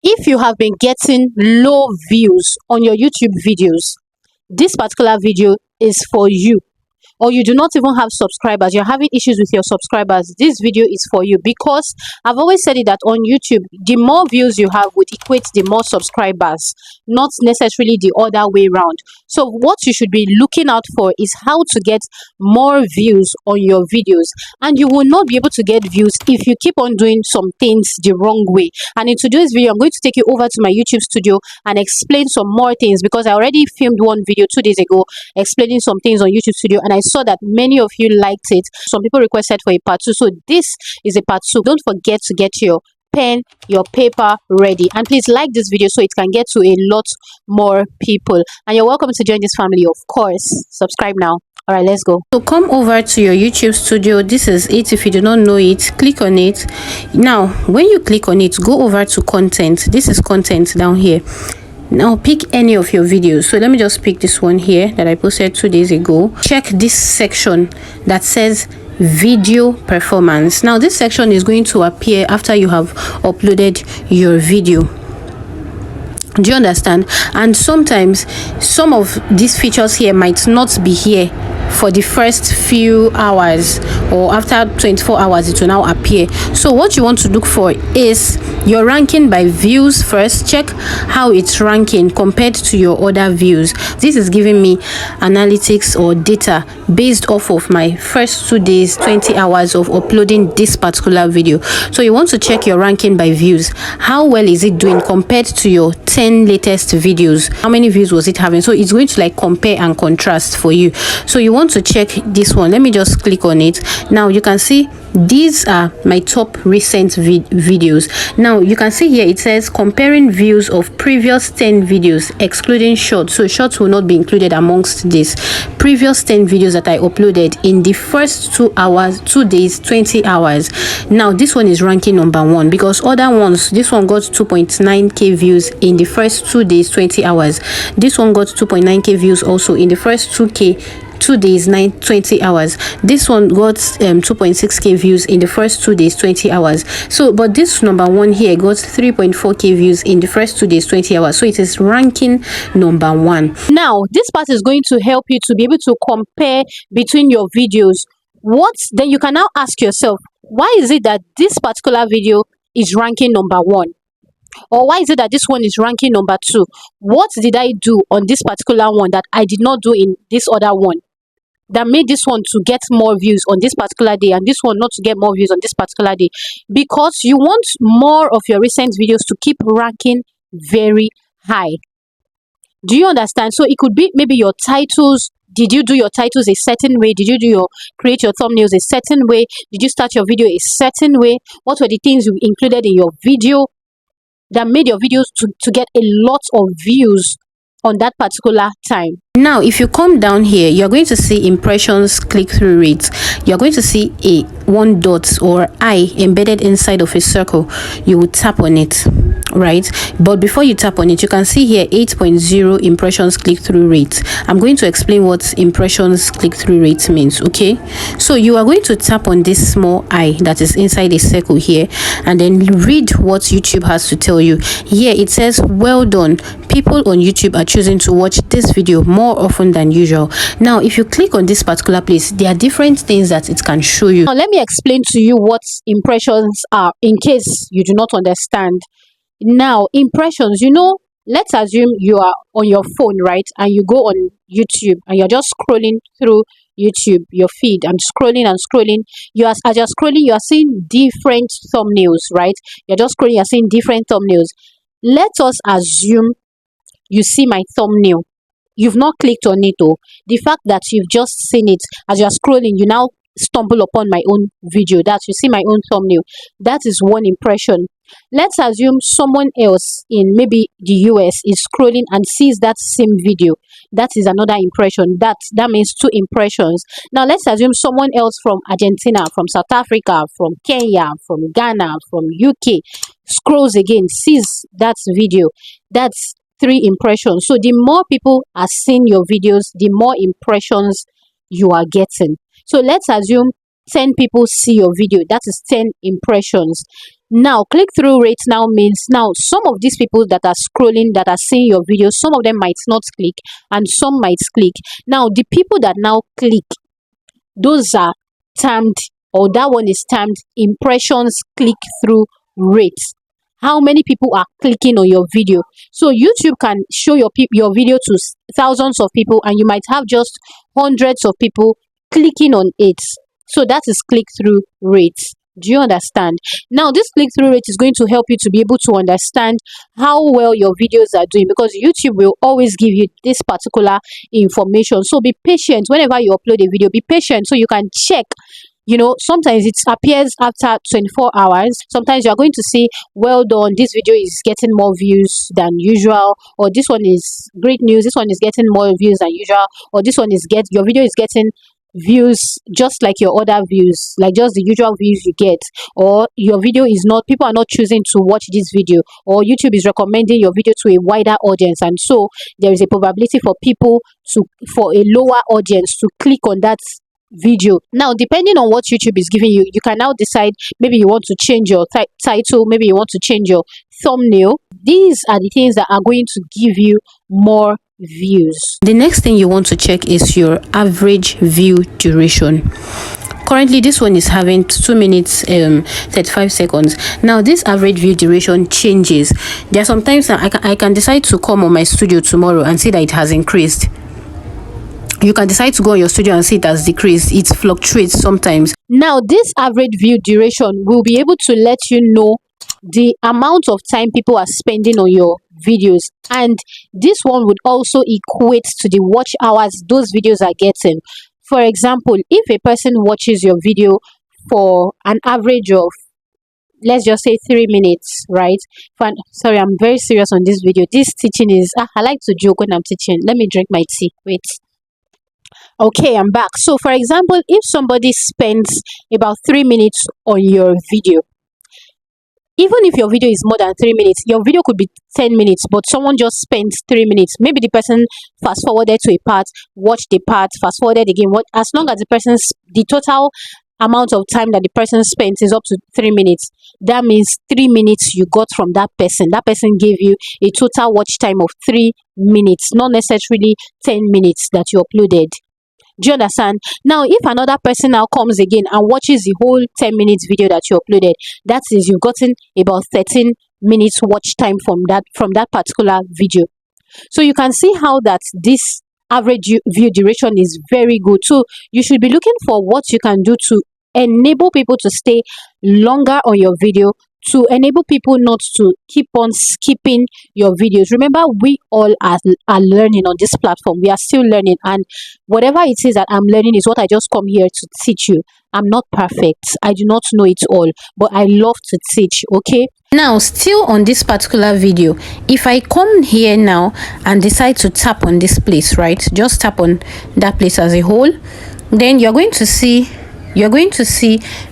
If you have been getting low views on your YouTube videos, this particular video is for you. Or you do not even have subscribers, you're having issues with your subscribers, this video is for you. Because I've always said it that on YouTube, the more views you have would equate the more subscribers, not necessarily the other way around. So what you should be looking out for is how to get more views on your videos. And you will not be able to get views if you keep on doing some things the wrong way. And in today's video, I'm going to take you over to my YouTube studio and explain some more things, because I already filmed one video 2 days ago explaining some things on YouTube studio, and I saw that many of you liked it. Some people requested for a part 2, so this is a part 2. Don't forget to get your pen, your paper ready, and please like this video so it can get to a lot more people. And you're welcome to join this family, of course. Subscribe now. All right, let's go. So come over to your YouTube studio. This is it. If you do not know it, click on it. Now when you click on it, go over to content. This is content down here. Now pick any of your videos. So let me just pick this one here that I posted 2 days ago. Check this section that says video performance. Now this section is going to appear after you have uploaded your video. Do you understand? And sometimes some of these features here might not be here for the first few hours, or after 24 hours it will now appear. So what you want to look for is your ranking by views first. Check how it's ranking compared to your other views. This is giving me analytics or data based off of my first 2 days, 20 hours of uploading this particular video. So you want to check your ranking by views. How well is it doing compared to your 10 latest videos? How many views was it having? So it's going to like compare and contrast for you. So you want to check this one. Let me just click on it. Now you can see these are my top recent videos. Now you can see here it says comparing views of previous 10 videos excluding shorts. So shorts will not be included amongst this. Previous 10 videos that I uploaded in the first 2 hours, 2 days, 20 hours. Now this one is ranking number 1, because other ones, this one got 2.9k views in the first 2 days, 20 hours. This one got 2.9k views also in the first 2 days, 20 hours. This one got 2.6k views in the first 2 days, 20 hours. So but this number 1 here got 3.4k views in the first 2 days, 20 hours. So it is ranking number 1. Now this part is going to help you to be able to compare between your videos. Then you can now ask yourself, why is it that this particular video is ranking number 1? Or why is it that this one is ranking number 2? What did I do on this particular one that I did not do in this other one that made this one to get more views on this particular day and this one not to get more views on this particular day? Because you want more of your recent videos to keep ranking very high. Do you understand? So it could be maybe your titles. Did you do your titles a certain way? Did you create your thumbnails a certain way? Did you start your video a certain way? What were the things you included in your video that made your videos to get a lot of views on that particular time? Now if you come down here, you're going to see impressions, click-through rates. You're going to see a 1 dot or eye embedded inside of a circle. You will tap on it, right? But before you tap on it, you can see here 8.0 impressions click-through rate. I'm going to explain what impressions click-through rate means. Okay, so you are going to tap on this small eye that is inside a circle here, and then read what YouTube has to tell you. Here it says, well done, people on YouTube are choosing to watch this video more often than usual. Now if you click on this particular place, there are different things that it can show you. Now let me explain to you what impressions are in case you do not understand. Now impressions, let's assume you are on your phone, right, and you go on YouTube and you're just scrolling through YouTube, your feed, and scrolling and scrolling. As you're scrolling, you are seeing different thumbnails, right? You're just scrolling, you're seeing different thumbnails. Let us assume you see my thumbnail. You've not clicked on it, though. The fact that you've just seen it as you're scrolling, you now stumble upon my own video, that you see my own thumbnail. That is one impression. Let's assume someone else in maybe the US is scrolling and sees that same video. That is another impression. That means 2 impressions. Now let's assume someone else from Argentina, from South Africa, from Kenya, from Ghana, from UK scrolls again, sees that video. That's 3 impressions. So the more people are seeing your videos, the more impressions you are getting. So let's assume 10 people see your video, that is 10 impressions. Now click-through rate now means, now some of these people that are scrolling, that are seeing your video, some of them might not click and some might click. Now the people that now click, those are termed, or that one is termed impressions click-through rate. How many people are clicking on your video? So YouTube can show your video to thousands of people and you might have just hundreds of people clicking on it. So that is click-through rate. Do you understand? Now this click-through rate is going to help you to be able to understand how well your videos are doing, because YouTube will always give you this particular information. So be patient whenever you upload a video. Be patient so you can check. You know, sometimes it appears after 24 hours. Sometimes you are going to see, well done, this video is getting more views than usual, or this one is great news, this one is getting more views than usual, or this one is your video is getting views just like your other views, like just the usual views you get, or your video is not, people are not choosing to watch this video, or YouTube is recommending your video to a wider audience, and so there is a probability for for a lower audience to click on that video. Now depending on what YouTube is giving you, you can now decide, maybe you want to change your title, maybe you want to change your thumbnail. These are the things that are going to give you more views. The next thing you want to check is your average view duration. Currently this one is having 2 minutes 35 seconds. Now this average view duration changes. There are sometimes I can decide to come on my studio tomorrow and see that it has increased. You can decide to go on your studio and see it has decreased. It fluctuates sometimes. Now this average view duration will be able to let you know the amount of time people are spending on your videos, and this one would also equate to the watch hours those videos are getting. For example, if a person watches your video for an average of, let's just say 3 minutes, right? Sorry, I'm very serious on this video. This teaching is I like to joke when I'm teaching. Let me drink my tea. Wait. Okay, I'm back. So for example, if somebody spends about 3 minutes on your video, even if your video is more than 3 minutes, your video could be 10 minutes, but someone just spent 3 minutes. Maybe the person fast forwarded to a part, watched the part, fast forwarded again. As long as the total amount of time that the person spent is up to 3 minutes, that means 3 minutes you got from that person. That person gave you a total watch time of 3 minutes, not necessarily 10 minutes that you uploaded. Do you understand? Now if another person now comes again and watches the whole 10 minutes video that you uploaded, that is, you've gotten about 13 minutes watch time from that particular video. So you can see how that this average view duration is very good. So you should be looking for what you can do to enable people to stay longer on your video, to enable people not to keep on skipping your videos. Remember, we all are learning on this platform. We are still learning, and whatever it is that I'm learning is what I just come here to teach you. I'm not perfect. I do not know it all, but I love to teach. Okay, now still on this particular video, if I come here now and decide to tap on this place, right, just tap on that place as a whole, then you're going to see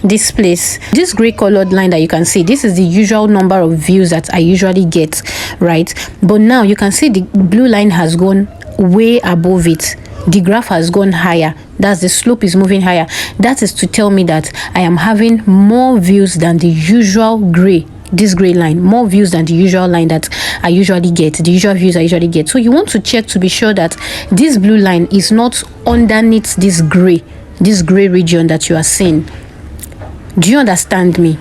this place, this gray colored line that you can see. This is the usual number of views that I usually get, right? But now you can see the blue line has gone way above it. The graph has gone higher. That's the slope is moving higher. That is to tell me that I am having more views than the usual this gray line, more views than the usual line that I usually get, the usual views I usually get. So you want to check to be sure that this blue line is not underneath this gray region that you are seeing. Do you understand me?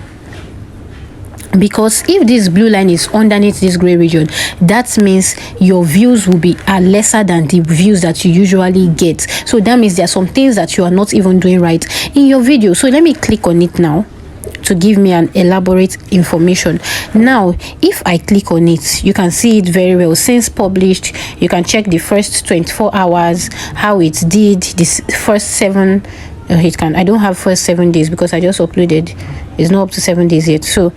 Because if this blue line is underneath this gray region, that means your views are lesser than the views that you usually get. So that means there are some things that you are not even doing right in your video. So let me click on it now to give me an elaborate information. Now if I click on it, you can see it very well. Since published, you can check the first 24 hours, how it did, this first 7 I don't have first 7 days because I just uploaded. It's not up to 7 days yet. So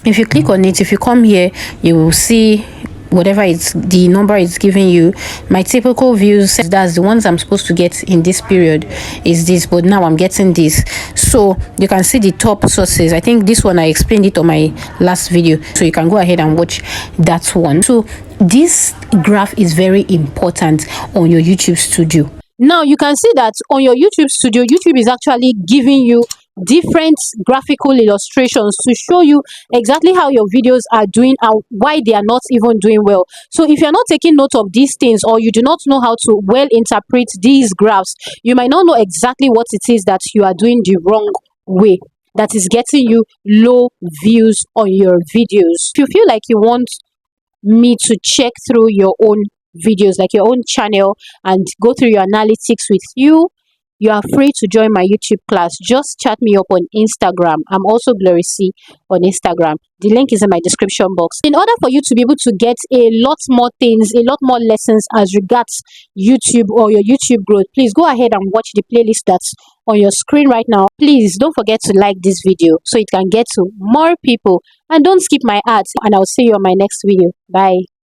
if you click on it, if you come here, you will see whatever the number it's giving you. My typical views, that's the ones I'm supposed to get in this period, is this, but now I'm getting this. So you can see the top sources. I think this one I explained it on my last video, so you can go ahead and watch that one. So this graph is very important on your YouTube studio. Now you can see that on your YouTube studio, YouTube is actually giving you different graphical illustrations to show you exactly how your videos are doing and why they are not even doing well. So if you're not taking note of these things, or you do not know how to well interpret these graphs, you might not know exactly what it is that you are doing the wrong way, that is getting you low views on your videos. If you feel like you want me to check through your own videos, like your own channel, and go through your analytics with you, you are free to join my YouTube class. Just chat me up on Instagram. I'm also Glory C on Instagram. The link is in my description box. In order for you to be able to get a lot more things, a lot more lessons as regards YouTube or your YouTube growth, please go ahead and watch the playlist that's on your screen right now. Please don't forget to like this video so it can get to more people, and don't skip my ads, and I'll see you on my next video. Bye.